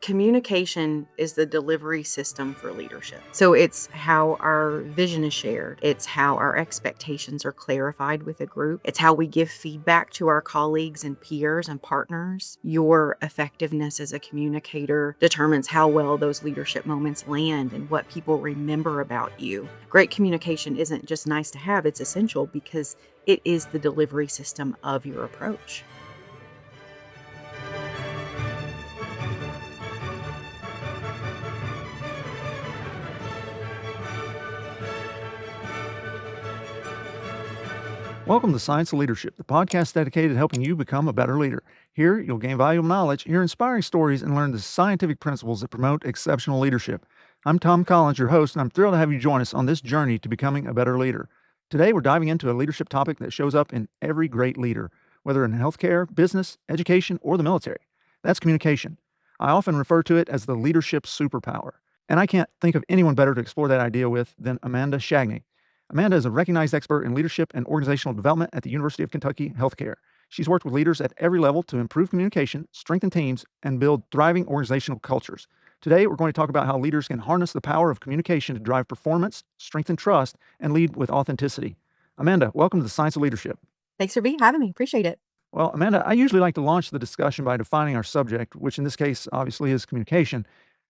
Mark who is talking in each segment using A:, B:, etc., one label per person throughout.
A: Communication is the delivery system for leadership. So it's how our vision is shared. It's how our expectations are clarified with a group. It's how we give feedback to our colleagues and peers and partners. Your effectiveness as a communicator determines how well those leadership moments land and what people remember about you. Great communication isn't just nice to have, it's essential because it is the delivery system of your approach.
B: Welcome to Science of Leadership, the podcast dedicated to helping you become a better leader. Here, you'll gain valuable knowledge, hear inspiring stories, and learn the scientific principles that promote exceptional leadership. I'm Tom Collins, your host, and I'm thrilled to have you join us on this journey to becoming a better leader. Today, we're diving into a leadership topic that shows up in every great leader, whether in healthcare, business, education, or the military. That's communication. I often refer to it as the leadership superpower, and I can't think of anyone better to explore that idea with than Amanda Schagane. Amanda is a recognized expert in leadership and organizational development at the University of Kentucky Healthcare. She's worked with leaders at every level to improve communication, strengthen teams, and build thriving organizational cultures. Today, we're going to talk about how leaders can harness the power of communication to drive performance, strengthen trust, and lead with authenticity. Amanda, welcome to the Science of Leadership.
A: Thanks for having me. Appreciate it.
B: Well, Amanda, I usually like to launch the discussion by defining our subject, which in this case obviously is communication.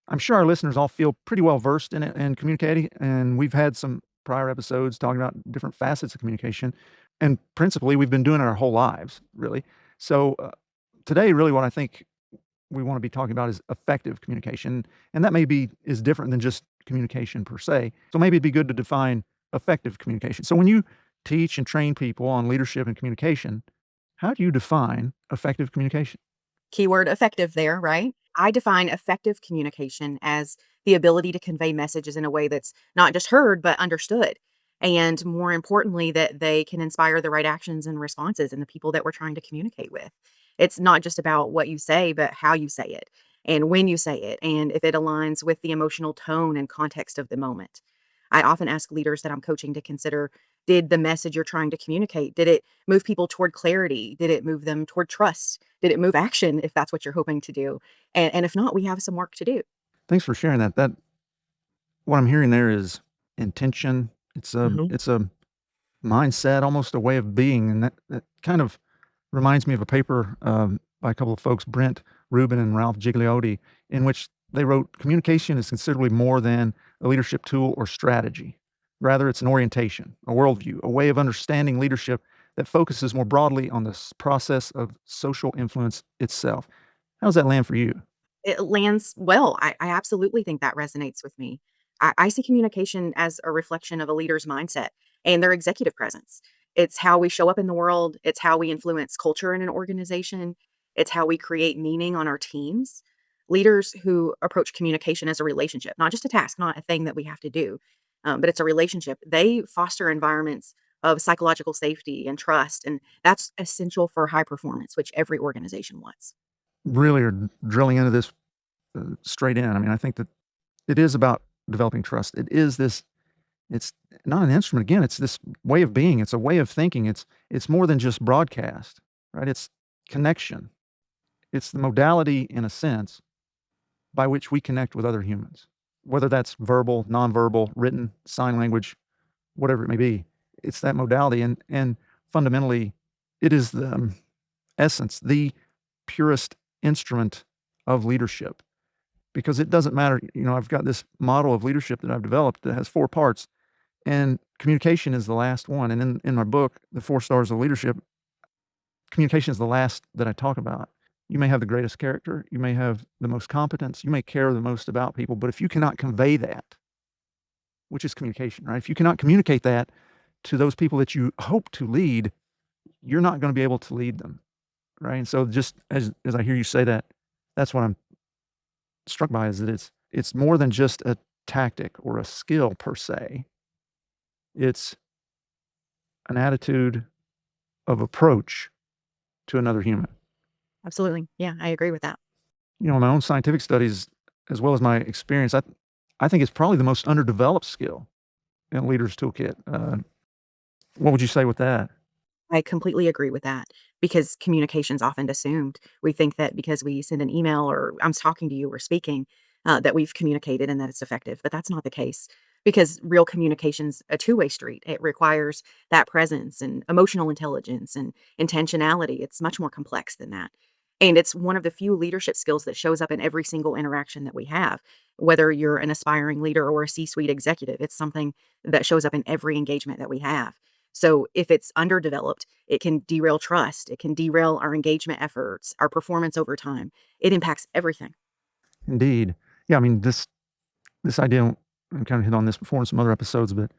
B: I'm sure our listeners all feel pretty well versed in it and communicating, and we've had some prior episodes talking about different facets of communication. And principally, we've been doing it our whole lives, really. So today, really what I think we want to be talking about is effective communication. And that is different than just communication per se. So maybe it'd be good to define effective communication. So when you teach and train people on leadership and communication, how do you define effective communication?
A: Keyword effective there, right? I define effective communication as the ability to convey messages in a way that's not just heard, but understood. And more importantly, that they can inspire the right actions and responses in the people that we're trying to communicate with. It's not just about what you say, but how you say it and when you say it, and if it aligns with the emotional tone and context of the moment. I often ask leaders that I'm coaching to consider, did the message you're trying to communicate, did it move people toward clarity? Did it move them toward trust? Did it move action if that's what you're hoping to do? And if not, we have some work to do.
B: Thanks for sharing that. What I'm hearing there is intention. It's a
A: Mhm.
B: it's a mindset, almost a way of being, and that kind of reminds me of a paper by a couple of folks, Brent Rubin and Ralph Gigliotti, in which they wrote, "Communication is considerably more than a leadership tool or strategy. Rather, it's an orientation, a worldview, a way of understanding leadership that focuses more broadly on the process of social influence itself." How does that land for you?
A: It lands well. I absolutely think that resonates with me. I see communication as a reflection of a leader's mindset and their executive presence. It's how we show up in the world, it's how we influence culture in an organization, it's how we create meaning on our teams. Leaders who approach communication as a relationship, not just a task, not a thing that we have to do, but it's a relationship. They foster environments of psychological safety and trust, and that's essential for high performance, which every organization wants.
B: Really are drilling into this straight in. I mean, I think that it is about developing trust. It's not an instrument. Again, it's this way of being. It's a way of thinking. It's more than just broadcast, right? It's connection. It's the modality, in a sense, by which we connect with other humans, whether that's verbal, nonverbal, written, sign language, whatever it may be. It's that modality, and fundamentally, it is the essence, the purest instrument of leadership. Because it doesn't matter, I've got this model of leadership that I've developed that has 4 parts, and communication is the last one. And in my book, The 4 Stars of Leadership, communication is the last that I talk about. You may have the greatest character, you may have the most competence, you may care the most about people, but if you cannot convey that, which is communication, right? If you cannot communicate that to those people that you hope to lead, you're not gonna be able to lead them, right? And so just as I hear you say that, that's what I'm struck by, is that it's more than just a tactic or a skill per se. It's an attitude of approach to another human.
A: Absolutely. Yeah, I agree with that.
B: My own scientific studies, as well as my experience, I think it's probably the most underdeveloped skill in a leader's toolkit. What would you say with that?
A: I completely agree with that because communication's often assumed. We think that because we send an email or I'm talking to you or speaking, that we've communicated and that it's effective, but that's not the case because real communication's a two-way street. It requires that presence and emotional intelligence and intentionality. It's much more complex than that. And it's one of the few leadership skills that shows up in every single interaction that we have. Whether you're an aspiring leader or a C-suite executive, it's something that shows up in every engagement that we have. So if it's underdeveloped, it can derail trust, it can derail our engagement efforts, our performance over time. It impacts everything.
B: Indeed. Yeah, I mean, this idea, I kind of hit on this before in some other episodes, but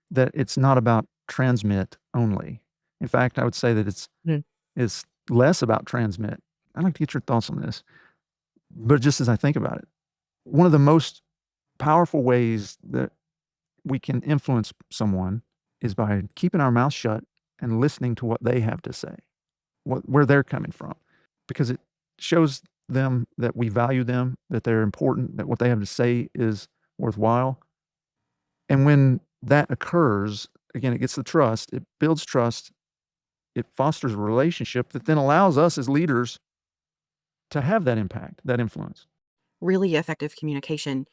B: that it's not about transmit only. In fact, I would say that it's less about transmit. I'd like to get your thoughts on this, but just as I think about it, one of the most powerful ways that we can influence someone is by keeping our mouth shut and listening to what they have to say, where they're coming from, because it shows them that we value them, that they're important, that what they have to say is worthwhile. And when that occurs, again, it gets the trust, it builds trust, it fosters a relationship that then allows us as leaders to have that impact, that influence.
A: Really effective communication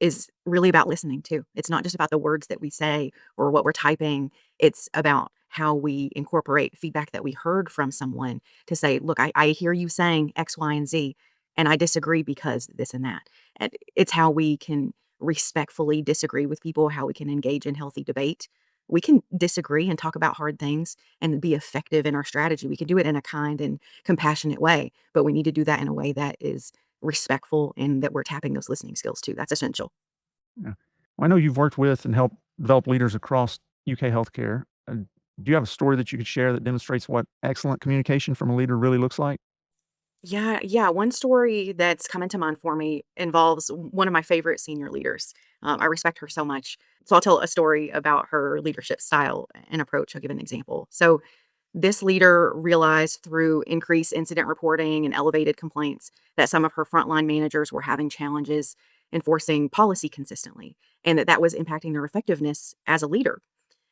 A: is really about listening too. It's not just about the words that we say or what we're typing. It's about how we incorporate feedback that we heard from someone to say, look, I hear you saying X, Y, and Z, and I disagree because this and that. And it's how we can respectfully disagree with people, how we can engage in healthy debate. We can disagree and talk about hard things and be effective in our strategy. We can do it in a kind and compassionate way, but we need to do that in a way that is respectful and that we're tapping those listening skills too. That's essential.
B: Yeah. Well, I know you've worked with and helped develop leaders across UK healthcare. Do you have a story that you could share that demonstrates what excellent communication from a leader really looks like?
A: Yeah, yeah. One story that's coming to mind for me involves one of my favorite senior leaders. I respect her so much. So I'll tell a story about her leadership style and approach. I'll give an example. So this leader realized through increased incident reporting and elevated complaints that some of her frontline managers were having challenges enforcing policy consistently and that was impacting their effectiveness as a leader.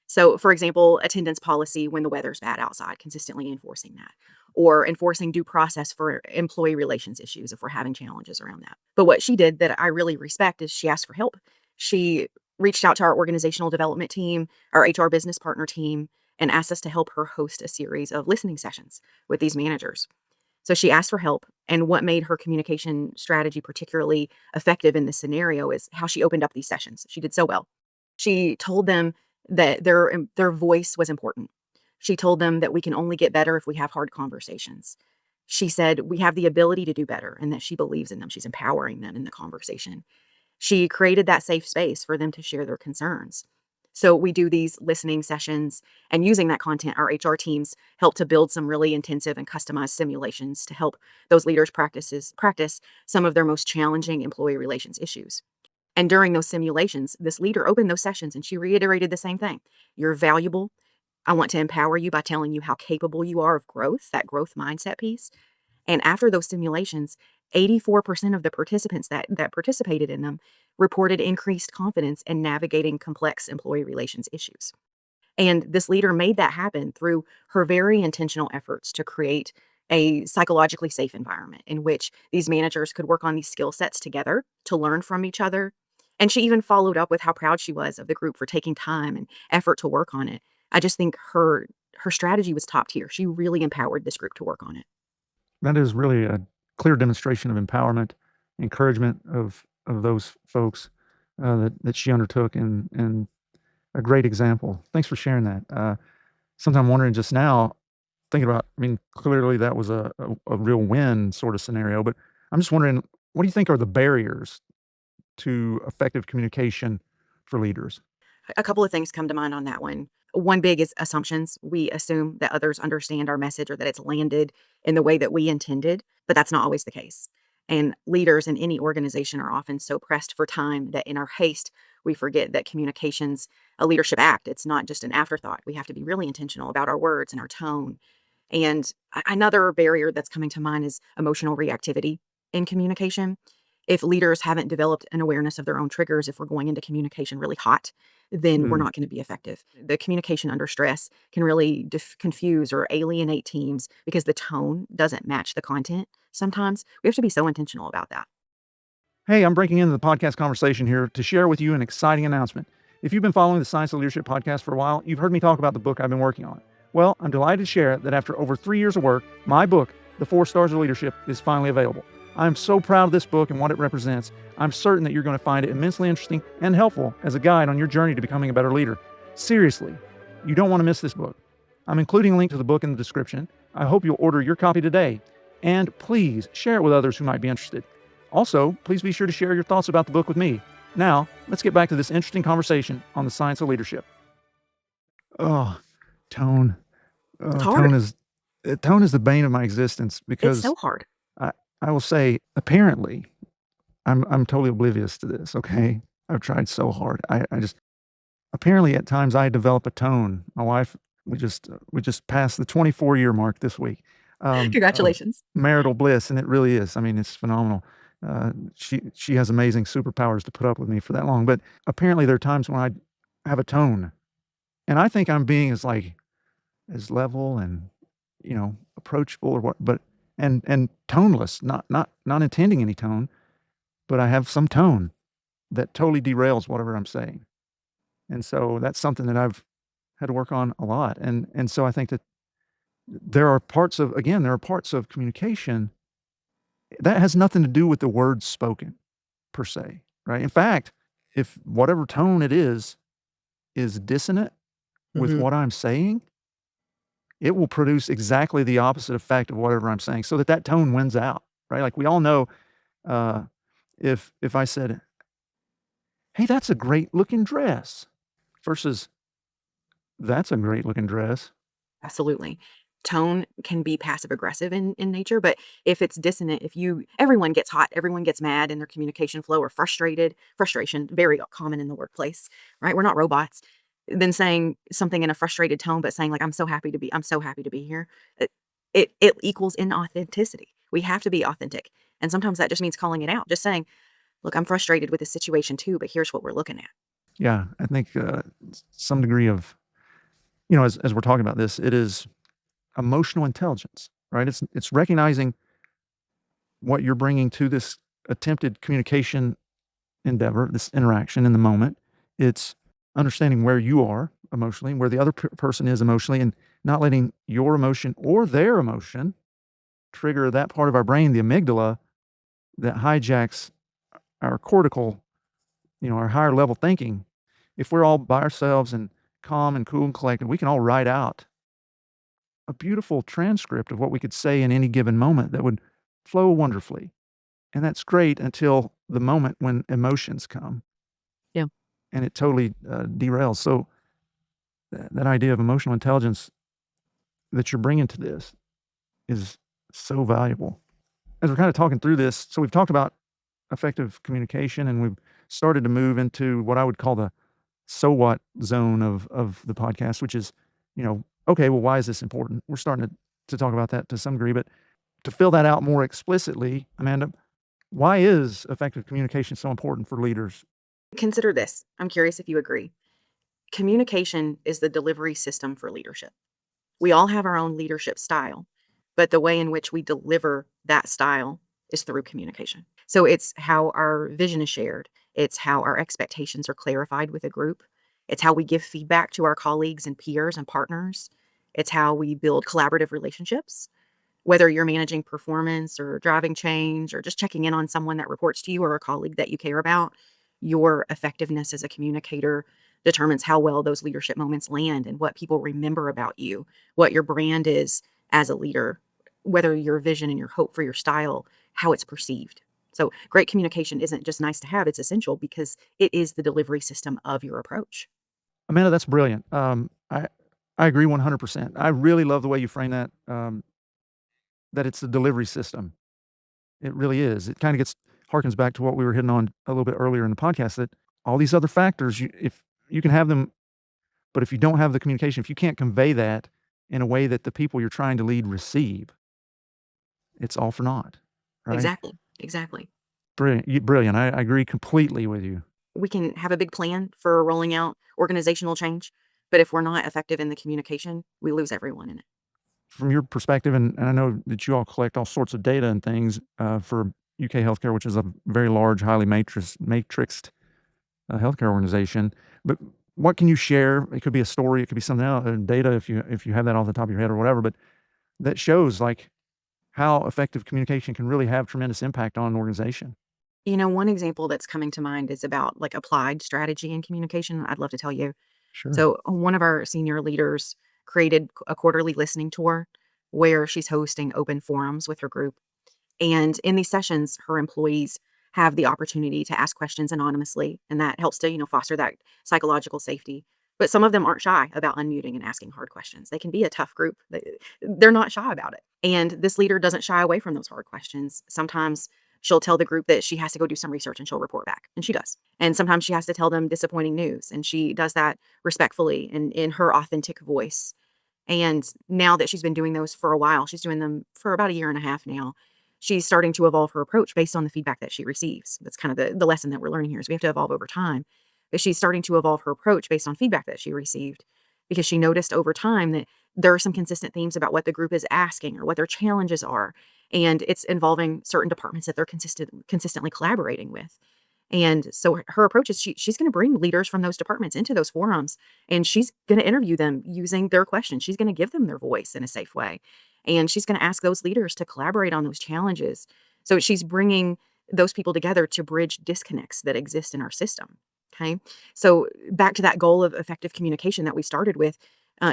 A: So, for example, attendance policy when the weather's bad outside, consistently enforcing that, or enforcing due process for employee relations issues if we're having challenges around that. But what she did that I really respect is she asked for help. She reached out to our organizational development team, our HR business partner team, and asked us to help her host a series of listening sessions with these managers. So she asked for help. And what made her communication strategy particularly effective in this scenario is how she opened up these sessions. She did so well. She told them that their voice was important. She told them that we can only get better if we have hard conversations. She said we have the ability to do better and that she believes in them. She's empowering them in the conversation. She created that safe space for them to share their concerns. So we do these listening sessions and using that content, our HR teams help to build some really intensive and customized simulations to help those leaders practice some of their most challenging employee relations issues. And during those simulations, this leader opened those sessions and she reiterated the same thing. You're valuable. I want to empower you by telling you how capable you are of growth, that growth mindset piece. And after those simulations, 84% of the participants that participated in them reported increased confidence in navigating complex employee relations issues. And this leader made that happen through her very intentional efforts to create a psychologically safe environment in which these managers could work on these skill sets together to learn from each other. And she even followed up with how proud she was of the group for taking time and effort to work on it. I just think her strategy was top tier. She really empowered this group to work on it.
B: That is really a clear demonstration of empowerment, encouragement of those folks that she undertook, and a great example. Thanks for sharing that. Something I'm wondering just now, thinking about. I mean, clearly that was a real win sort of scenario, but I'm just wondering, what do you think are the barriers to effective communication for leaders?
A: A couple of things come to mind on that one. One big is assumptions. We assume that others understand our message or that it's landed in the way that we intended, but that's not always the case. And leaders in any organization are often so pressed for time that in our haste, we forget that communication's a leadership act. It's not just an afterthought. We have to be really intentional about our words and our tone. And another barrier that's coming to mind is emotional reactivity in communication. If leaders haven't developed an awareness of their own triggers, if we're going into communication really hot, then we're
B: Mm.
A: not going to be effective. The communication under stress can really confuse or alienate teams because the tone doesn't match the content. Sometimes we have to be so intentional about that.
B: Hey, I'm breaking into the podcast conversation here to share with you an exciting announcement. If you've been following the Science of Leadership podcast for a while, you've heard me talk about the book I've been working on. Well, I'm delighted to share that after over 3 years of work, my book, The 4 Stars of Leadership, is finally available. I'm so proud of this book and what it represents. I'm certain that you're going to find it immensely interesting and helpful as a guide on your journey to becoming a better leader. Seriously, you don't want to miss this book. I'm including a link to the book in the description. I hope you'll order your copy today. And please share it with others who might be interested. Also, please be sure to share your thoughts about the book with me. Now, let's get back to this interesting conversation on the science of leadership. Oh, tone.
A: It's
B: Oh,
A: hard.
B: tone is the bane of my existence
A: It's
B: because
A: so hard.
B: I, I will say, apparently, I'm totally oblivious to this, okay? I've tried so hard. I just apparently at times I develop a tone. My wife, we just passed the 24-year mark this week of
A: Congratulations.
B: marital bliss, and it really is. I mean, it's phenomenal. She has amazing superpowers to put up with me for that long. But apparently, there are times when I have a tone, and I think I'm being as level and approachable or what, but and toneless, not intending any tone, but I have some tone that totally derails whatever I'm saying. And so that's something that I've had to work on a lot. And so I think that there are parts of communication that has nothing to do with the words spoken per se, right? In fact, if whatever tone it is dissonant with
A: Mhm.
B: what I'm saying, it will produce exactly the opposite effect of whatever I'm saying so that that tone wins out, right? Like we all know, uh, if I said, "Hey, that's a great looking dress," versus "That's a great looking dress."
A: Absolutely. Tone can be passive aggressive in nature, but if it's dissonant, if you everyone gets hot, everyone gets mad in their communication flow or frustrated. Frustration, very common in the workplace, right? We're not robots. Then saying something in a frustrated tone, but saying like, I'm so happy to be here. It equals inauthenticity. We have to be authentic. And sometimes that just means calling it out, just saying, look, I'm frustrated with this situation too, but here's what we're looking at.
B: Yeah, I think, some degree of as we're talking about this, it is emotional intelligence, right? It's recognizing what you're bringing to this attempted communication endeavor, this interaction in the moment. It's understanding where you are emotionally, where the other person is emotionally, and not letting your emotion or their emotion trigger that part of our brain, the amygdala, that hijacks our cortical, our higher level thinking. If we're all by ourselves and calm and cool and collected, we can all write out a beautiful transcript of what we could say in any given moment that would flow wonderfully. And that's great until the moment when emotions come
A: Yeah.
B: and it totally derails. So that idea of emotional intelligence that you're bringing to this is so valuable. As we're kind of talking through this, so we've talked about effective communication and we've started to move into what I would call the so what zone of the podcast, which is, okay, well, why is this important? We're starting to talk about that to some degree, but to fill that out more explicitly, Amanda, why is effective communication so important for leaders?
A: Consider this. I'm curious if you agree. Communication is the delivery system for leadership. We all have our own leadership style, but the way in which we deliver that style is through communication. So it's how our vision is shared, it's how our expectations are clarified with a group, it's how we give feedback to our colleagues and peers and partners, it's how we build collaborative relationships. Whether you're managing performance or driving change or just checking in on someone that reports to you or a colleague that you care about, your effectiveness as a communicator determines how well those leadership moments land and what people remember about you, what your brand is as a leader, whether your vision and your hope for your style, how it's perceived. So, great communication isn't just nice to have, it's essential because it is the delivery system of your approach.
B: Amanda, that's brilliant. I agree 100%. I really love the way you frame that. That it's the delivery system. It really is. It kind of gets harkens back to what we were hitting on a little bit earlier in the podcast. That all these other factors, if you can have them, but if you don't have the communication, if you can't convey that in a way that the people you're trying to lead receive, it's all for naught, right?
A: Exactly. Exactly.
B: Brilliant. I agree completely with you.
A: We can have a big plan for rolling out organizational change, but if we're not effective in the communication, we lose everyone in it.
B: From your perspective, and I know that you all collect all sorts of data and things, for UK healthcare, which is a very large, highly matrixed, healthcare organization, but what can you share? It could be a story, it could be something else, data if you have that off the top of your head or whatever, but that shows, like, how effective communication can really have tremendous impact on an organization.
A: One example that's coming to mind is about like applied strategy and communication. I'd love to tell you.
B: Sure.
A: So, one of our senior leaders created a quarterly listening tour where she's hosting open forums with her group. And in these sessions, her employees have the opportunity to ask questions anonymously, and that helps to, foster that psychological safety. But some of them aren't shy about unmuting and asking hard questions. They can be a tough group. They're not shy about it. And this leader doesn't shy away from those hard questions. Sometimes she'll tell the group that she has to go do some research and she'll report back, and she does. And sometimes she has to tell them disappointing news, and she does that respectfully and in her authentic voice. And now that she's been doing those for a while, she's doing them for about a year and a half now. She's starting to evolve her approach based on the feedback that she receives. That's kind of the lesson that we're learning here is we have to evolve over time. But she's starting to evolve her approach based on feedback that she received because she noticed over time that there are some consistent themes about what the group is asking or what their challenges are. And it's involving certain departments that they're consistently collaborating with. And so her approach is she's going to bring leaders from those departments into those forums, and she's going to interview them using their questions. She's going to give them their voice in a safe way. And she's going to ask those leaders to collaborate on those challenges. So she's bringing those people together to bridge disconnects that exist in our system. Okay. So back to that goal of effective communication that we started with,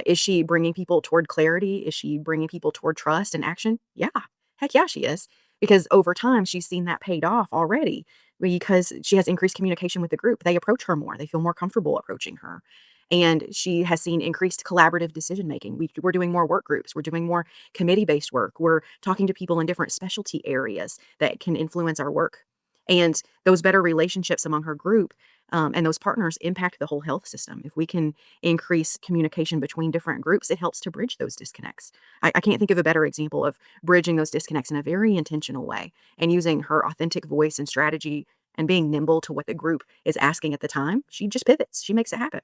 A: is she bringing people toward clarity? Is she bringing people toward trust and action? Yeah. Heck yeah, she is. Because over time, she's seen that paid off already because she has increased communication with the group. They approach her more. They feel more comfortable approaching her. And she has seen increased collaborative decision making. We're doing more work groups. We're doing more committee based work. We're talking to people in different specialty areas that can influence our work. And those better relationships among her group and those partners impact the whole health system. If we can increase communication between different groups, it helps to bridge those disconnects. I can't think of a better example of bridging those disconnects in a very intentional way and using her authentic voice and strategy and being nimble to what the group is asking at the time. She just pivots. She makes it happen.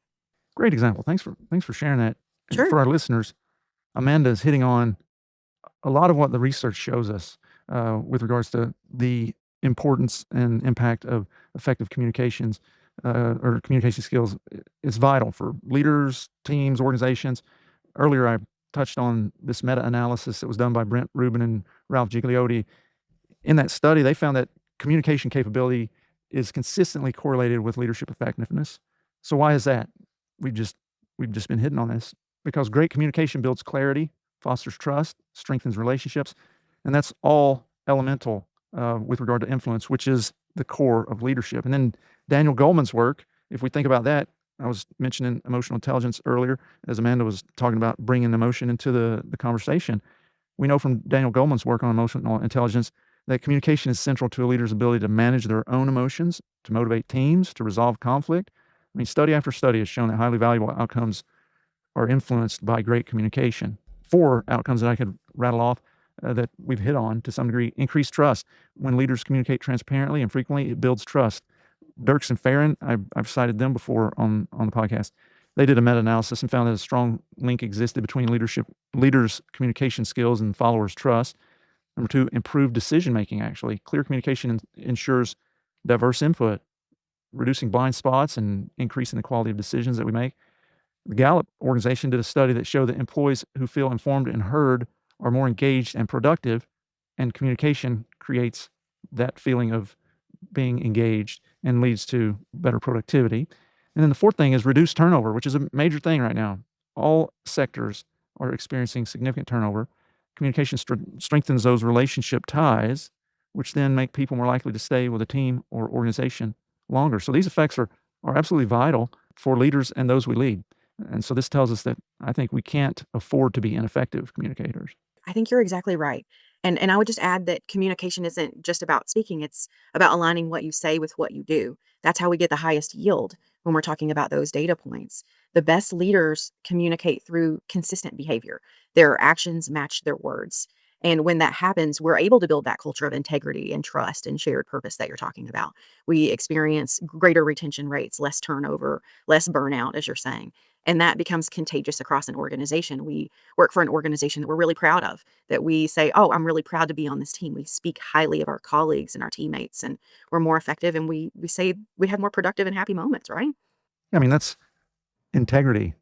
B: Great example. Thanks for sharing that. And
A: Sure.
B: for our listeners, Amanda is hitting on a lot of what the research shows us, with regards to the importance and impact of effective communications, or communication skills. It's vital for leaders, teams, organizations. Earlier, I touched on this meta-analysis that was done by Brent Rubin and Ralph Gigliotti. In that study, they found that communication capability is consistently correlated with leadership effectiveness. So why is that? We've just we've just been hitting on this because great communication builds clarity, fosters trust, strengthens relationships, and that's all elemental, with regard to influence, which is the core of leadership. And then Daniel Goleman's work, if we think about that, I was mentioning emotional intelligence earlier, as Amanda was talking about bringing emotion into the conversation. We know from Daniel Goleman's work on emotional intelligence that communication is central to a leader's ability to manage their own emotions, to motivate teams, to resolve conflict. I mean, study after study has shown that highly valuable outcomes are influenced by great communication. 4 outcomes that I could rattle off, that we've hit on to some degree: increased trust. When leaders communicate transparently and frequently, it builds trust. Dirks and Farron, I've cited them before on the podcast. They did a meta-analysis and found that a strong link existed between leaders' communication skills and followers' trust. Number 2, improved decision making. Actually, clear communication ensures diverse input, reducing blind spots and increasing the quality of decisions that we make. The Gallup organization did a study that showed that employees who feel informed and heard are more engaged and productive, and communication creates that feeling of being engaged and leads to better productivity. And then the fourth thing is reduced turnover, which is a major thing right now. All sectors are experiencing significant turnover. Communication strengthens those relationship ties, which then make people more likely to stay with a team or organization longer. So these effects are absolutely vital for leaders and those we lead. And so this tells us that I think we can't afford to be ineffective communicators.
A: I think you're exactly right. And I would just add that communication isn't just about speaking, it's about aligning what you say with what you do. That's how we get the highest yield when we're talking about those data points. The best leaders communicate through consistent behavior. Their actions match their words. And when that happens, we're able to build that culture of integrity and trust and shared purpose that you're talking about. We experience greater retention rates, less turnover, less burnout, as you're saying. And that becomes contagious across an organization. We work for an organization that we're really proud of, that we say, oh, I'm really proud to be on this team. We speak highly of our colleagues and our teammates, and we're more effective. And we say we have more productive and happy moments, right?
B: I mean, that's integrity,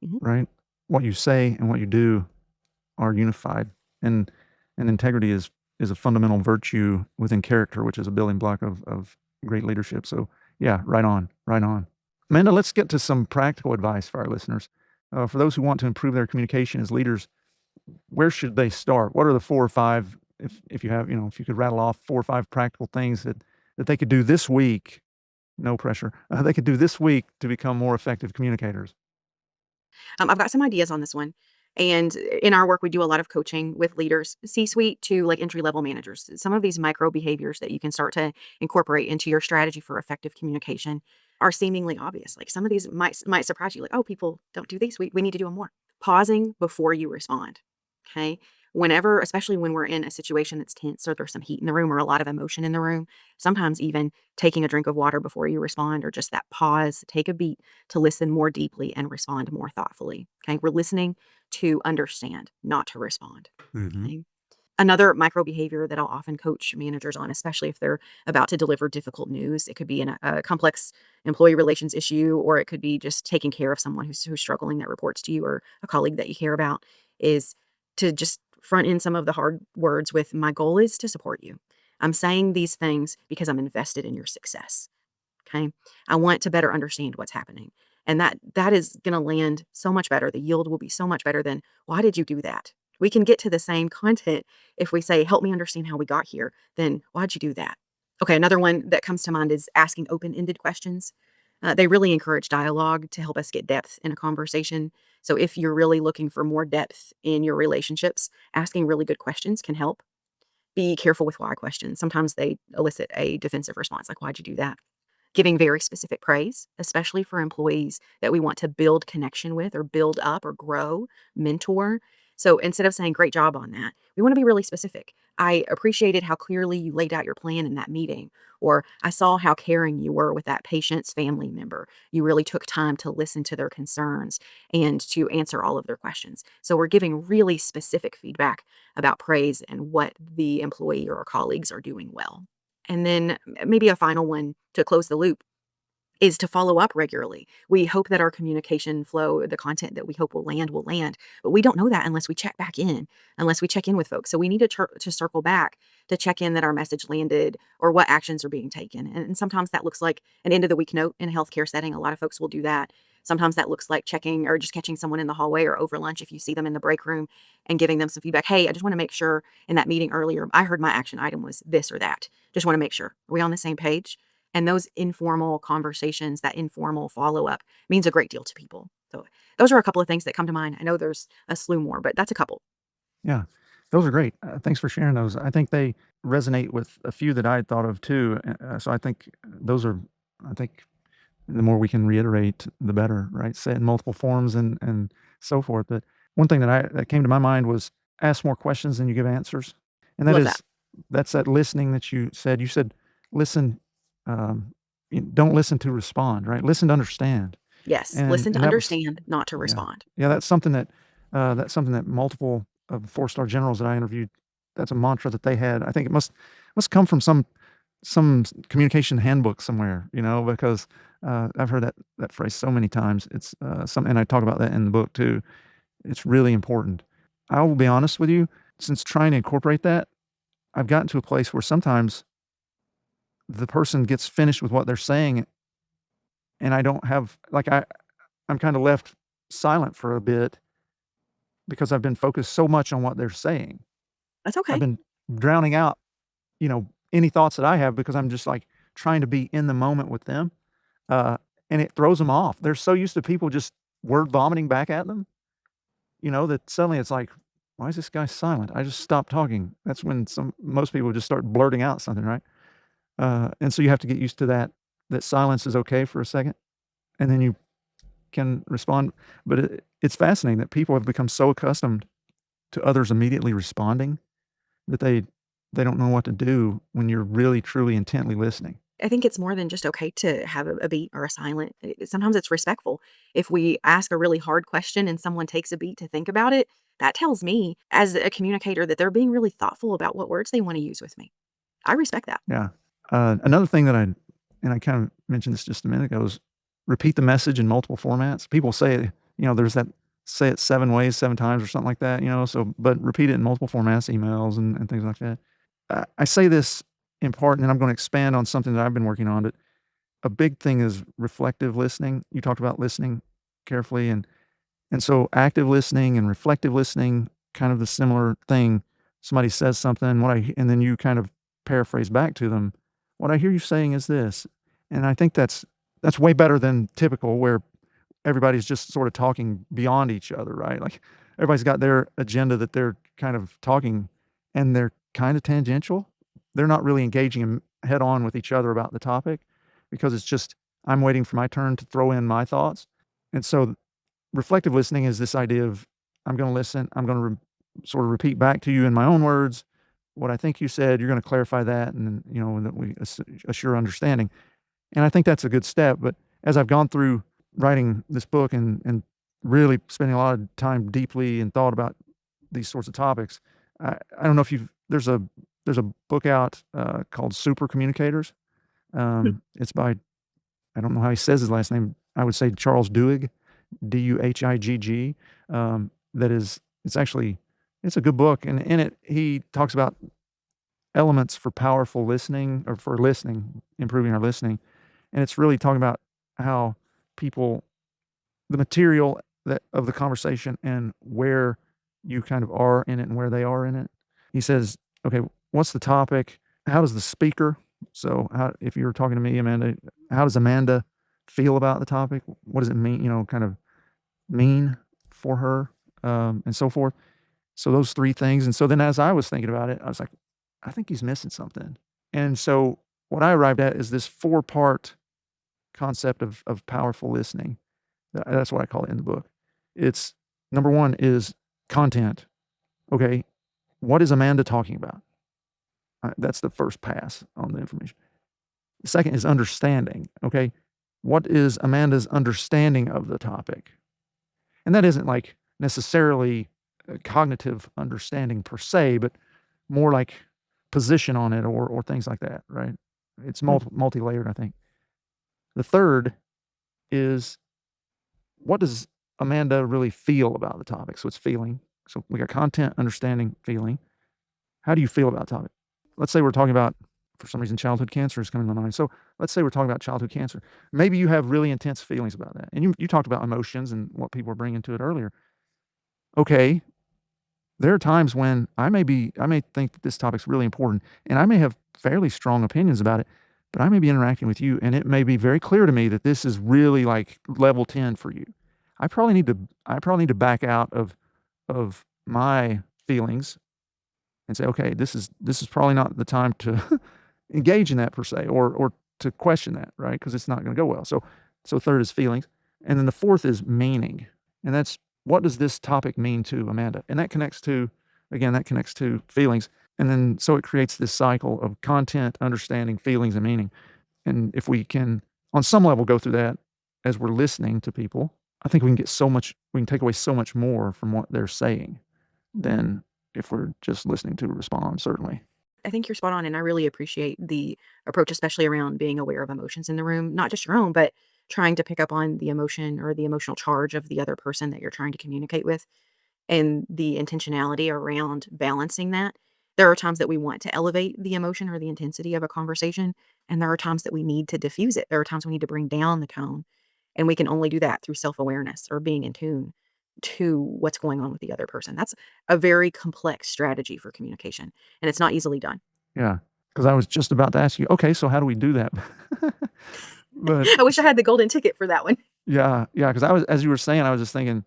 A: Mhm.
B: right? What you say and what you do are unified, and integrity is a fundamental virtue within character, which is a building block of great leadership. So, yeah, right on, right on. Amanda, let's get to some practical advice for our listeners. For those who want to improve their communication as leaders, where should they start? What are the 4 or 5, if you have, if you could rattle off 4 or 5 practical things that they could do this week, no pressure, they could do this week to become more effective communicators?
A: I've got some ideas on this one. And in our work, we do a lot of coaching with leaders, C suite to like entry level managers. Some of these micro behaviors that you can start to incorporate into your strategy for effective communication are seemingly obvious. Like some of these might surprise you, like, oh, people don't do these. We need to do them more. Pausing before you respond. Okay. Whenever, especially when we're in a situation that's tense or there's some heat in the room or a lot of emotion in the room, sometimes even taking a drink of water before you respond or just that pause, take a beat to listen more deeply and respond more thoughtfully. Okay. We're listening to understand, not to respond.
B: Mhm.
A: Okay. Another micro behavior that I'll often coach managers on, especially if they're about to deliver difficult news, it could be a complex employee relations issue, or it could be just taking care of someone who's struggling that reports to you or a colleague that you care about, is to just front in some of the hard words with, my goal is to support you. I'm saying these things because I'm invested in your success. Okay. I want to better understand what's happening. And that is going to land so much better. The yield will be so much better than, why did you do that? We can get to the same content if we say, help me understand how we got here. Then why'd you do that? Okay. Another one that comes to mind is asking open ended questions. They really encourage dialogue to help us get depth in a conversation. So if you're really looking for more depth in your relationships, asking really good questions can help. Be careful with why questions. Sometimes they elicit a defensive response, like, why'd you do that? Giving very specific praise, especially for employees that we want to build connection with or build up or grow, mentor. So instead of saying, great job on that, we want to be really specific. I appreciated how clearly you laid out your plan in that meeting, or I saw how caring you were with that patient's family member. You really took time to listen to their concerns and to answer all of their questions. So we're giving really specific feedback about praise and what the employee or our colleagues are doing well. And then maybe a final one to close the loop is to follow up regularly. We hope that our communication flow, the content that we hope will land, but we don't know that unless we check back in, unless we check in with folks. So we need to circle back to check in that our message landed or what actions are being taken. And sometimes that looks like an end of the week note in a healthcare setting. A lot of folks will do that. Sometimes that looks like checking or just catching someone in the hallway or over lunch if you see them in the break room and giving them some feedback. Hey, I just want to make sure in that meeting earlier, I heard my action item was this or that. Just want to make sure. Are we on the same page? And those informal conversations, that informal follow-up means a great deal to people. So those are a couple of things that come to mind. I know there's a slew more, but that's a couple.
B: Yeah, those are great. Thanks for sharing those. I think they resonate with a few that I had thought of too. So I think those are, I think the more we can reiterate, the better, right? Say it in multiple forms and so forth. But one thing that came to my mind was ask more questions than you give answers, and
A: Love that.
B: that's that listening that you said. You said listen, don't listen to respond, right? Listen to understand,
A: Yes. Listen to
B: and that was
A: understand, not to
B: yeah.
A: respond.
B: Yeah, that's something that multiple of the four-star generals that I interviewed, that's a mantra that they had. I think it must come from some communication handbook somewhere, because, I've heard that phrase so many times. It's, and I talk about that in the book too. It's really important. I will be honest with you, since trying to incorporate that, I've gotten to a place where sometimes the person gets finished with what they're saying, and I don't have like, I'm kinda left silent for a bit because I've been focused so much on what they're saying.
A: That's
B: I've
A: okay.
B: been drowning out, any thoughts that I have because I'm just, like, trying to be in the moment with them, uh, and it throws them off. They're so used to people just word vomiting back at them, that suddenly it's like, "Why is this guy silent? I just stopped talking." That's when most people just start blurting out something, right? And so you have to get used to that silence is okay for a second, and then you can respond. But it's fascinating that people have become so accustomed to others immediately responding. that they don't know what to do when you're really, truly, intently listening.
A: I think it's more than just okay to have a beat or a silent. Sometimes it's respectful. If we ask a really hard question and someone takes a beat to think about it, that tells me as a communicator that they're being really thoughtful about what words they want to use with me. I respect that.
B: Yeah. Another thing that I kind of mentioned this just a minute ago is repeat the message in multiple formats. People say, there's that say it 7 ways, 7 times or something like that, so but repeat it in multiple formats, emails and things like that. I say this in part, and then I'm gonna expand on something that I've been working on, but a big thing is reflective listening. You talked about listening carefully, and so active listening and reflective listening, kind of the similar thing. Somebody says something, and then you kind of paraphrase back to them, "What I hear you saying is this." And I think that's way better than typical where everybody's just sort of talking beyond each other, right? Like everybody's got their agenda that they're kind of talking and they're kind of tangential. They're not really engaging head on with each other about the topic because it's just I'm waiting for my turn to throw in my thoughts. And so reflective listening is this idea of I'm going to listen, I'm going to sort of repeat back to you in my own words what I think you said. You're going to clarify that, and then and that we assure understanding. And I think that's a good step. But as I've gone through writing this book and really spending a lot of time deeply and thought about these sorts of topics, I don't know if you've there's a book out called Super Communicators. It's by I don't know how he says his last name. I would say Charles Duhigg, Duhigg. That is, it's a good book, and in it he talks about elements for powerful listening or for listening, improving our listening, and it's really talking about how people, the material that of the conversation and where you kind of are in it and where they are in it. He says, "Okay, what's the topic? How does the speaker?" So, if you were talking to me, Amanda, how does Amanda feel about the topic? What does it mean? Kind of mean for her, and so forth. So those 3 things, and so then as I was thinking about it, I was like, "I think he's missing something." And so what I arrived at is this 4-part concept of powerful listening. That's what I call it in the book. It's number 1 is content. Okay, what is Amanda talking about? That's the first pass on the information. The second is understanding. Okay, what is Amanda's understanding of the topic? And that isn't like necessarily cognitive understanding per se, but more like position on it or things like that, right? It's multi-layered, I think. The third is what does Amanda really feel about the topic? So it's feeling. So we got content, understanding, feeling. How do you feel about the topic? Let's say we're talking about, for some reason, childhood cancer is coming to my mind. So let's say we're talking about childhood cancer. Maybe you have really intense feelings about that. And you talked about emotions and what people are bringing to it earlier. Okay, there are times when I may think that this topic's really important and I may have fairly strong opinions about it, but I may be interacting with you and it may be very clear to me that this is really like level 10 for you. I probably need to back out of my feelings and say, okay, this is probably not the time to engage in that per se or to question that, right? Because it's not going to go well. So third is feelings, and then the fourth is meaning, and that's what does this topic mean to Amanda, and that connects to feelings, and then so it creates this cycle of content, understanding, feelings, and meaning. And if we can, on some level, go through that as we're listening to people, I think we can take away so much more from what they're saying than if we're just listening to respond, certainly.
A: I think you're spot on, and I really appreciate the approach, especially around being aware of emotions in the room, not just your own, but trying to pick up on the emotion or the emotional charge of the other person that you're trying to communicate with and the intentionality around balancing that. There are times that we want to elevate the emotion or the intensity of a conversation, and there are times that we need to diffuse it. There are times we need to bring down the tone, and we can only do that through self awareness or being in tune to what's going on with the other person. That's a very complex strategy for communication, and it's not easily done.
B: Yeah, because I was just about to ask you, okay, so how do we do that? But
A: I wish I had the golden ticket for that one.
B: yeah, yeah, because I was as you were saying, I was just thinking,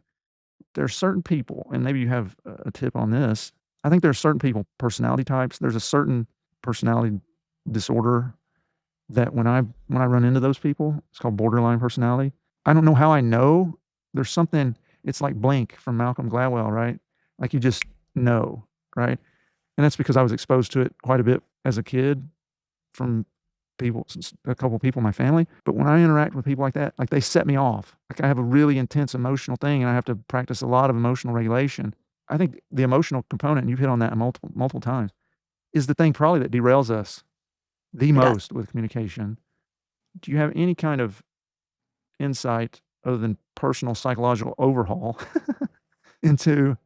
B: there's certain people, and maybe you have a tip on this. I think there are certain people, personality types. There's a certain personality disorder that when I run into those people, it's called borderline personality. I don't know how I know. There's something. It's like Blink from Malcolm Gladwell, right? Like you just know, right? And that's because I was exposed to it quite a bit as a kid from a couple of people in my family. But when I interact with people like that, like they set me off. Like I have a really intense emotional thing and I have to practice a lot of emotional regulation. I think the emotional component, and you've hit on that multiple times, is the thing probably that derails us the
A: It does.
B: most with communication. Do you have any kind of insight other than personal psychological overhaul into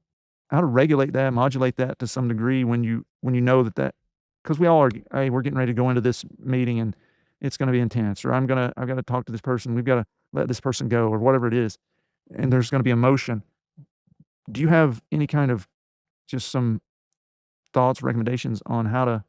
B: how to regulate that, modulate that to some degree when you know that because we all are, hey, we're getting ready to go into this meeting and it's going to be intense, or I've got to talk to this person, we've got to let this person go, or whatever it is, and there's going to be emotion. Do you have any kind of just some thoughts, recommendations on how to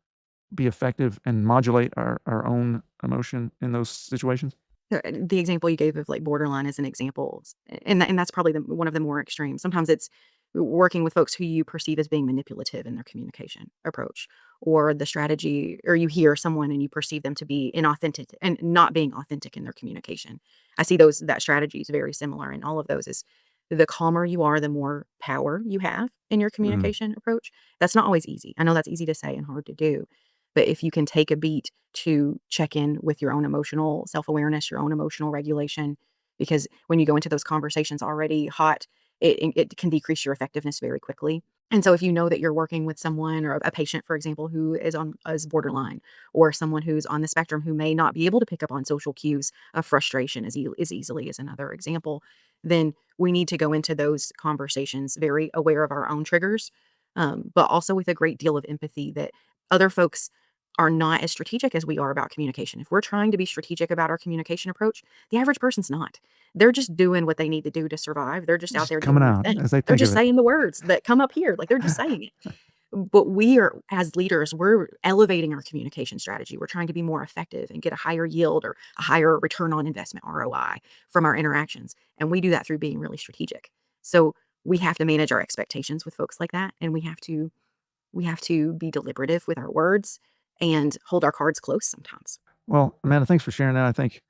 B: be effective and modulate our own emotion in those situations?
A: The example you gave of, like, borderline as an example, and that's probably one of the more extreme. Sometimes it's working with folks who you perceive as being manipulative in their communication approach, or the strategy, or you hear someone and you perceive them to be inauthentic and not being authentic in their communication. I see that strategy is very similar, and all of those is the calmer you are, the more power you have in your
B: Mm,
A: communication approach. That's not always easy. I know that's easy to say and hard to do, but if you can take a beat to check in with your own emotional self-awareness, your own emotional regulation, because when you go into those conversations already hot, it can decrease your effectiveness very quickly. And so if you know that you're working with someone or a patient, for example, who is borderline, or someone who's on the spectrum who may not be able to pick up on social cues of frustration as easily as another example, then we need to go into those conversations very aware of our own triggers, but also with a great deal of empathy that other folks are not as strategic as we are about communication. If we're trying to be strategic about our communication approach, the average person's not. They're just doing what they need to do to survive. They're just out
B: just
A: there
B: coming
A: doing their
B: out
A: thing.
B: as they
A: They're
B: think of
A: just
B: it.
A: saying the words that come up here, like, they're just saying it. But we are, as leaders, we're elevating our communication strategy. We're trying to be more effective and get a higher yield or a higher return on investment, ROI, from our interactions, and we do that through being really strategic. So, we have to manage our expectations with folks like that, and we have to be deliberative with our words and hold our cards close sometimes.
B: Well, Amanda, thanks for sharing that. I think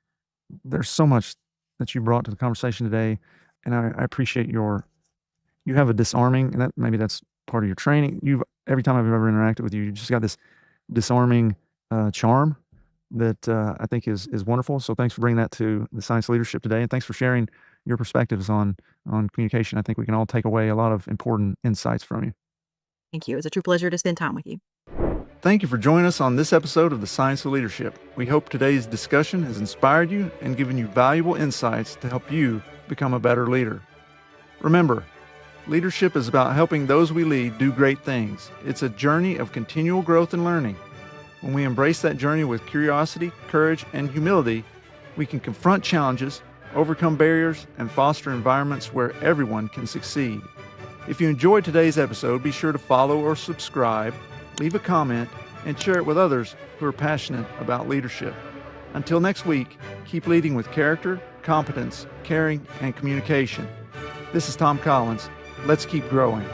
B: there's so much that you brought to the conversation today, and I appreciate you have a disarming, and maybe that's part of your training. Every time I've ever interacted with you, you just got this disarming charm that I think is wonderful. So thanks for bringing that to the science leadership today, and thanks for sharing your perspectives on communication. I think we can all take away a lot of important insights from you.
A: Thank you. It was a true pleasure to spend time with you.
B: Thank you for joining us on this episode of The Science of Leadership. We hope today's discussion has inspired you and given you valuable insights to help you become a better leader. Remember, leadership is about helping those we lead do great things. It's a journey of continual growth and learning. When we embrace that journey with curiosity, courage, and humility, we can confront challenges, overcome barriers, and foster environments where everyone can succeed. If you enjoyed today's episode, be sure to follow or subscribe, leave a comment, and share it with others who are passionate about leadership. Until next week, keep leading with character, competence, caring, and communication. This is Tom Collins. Let's keep growing.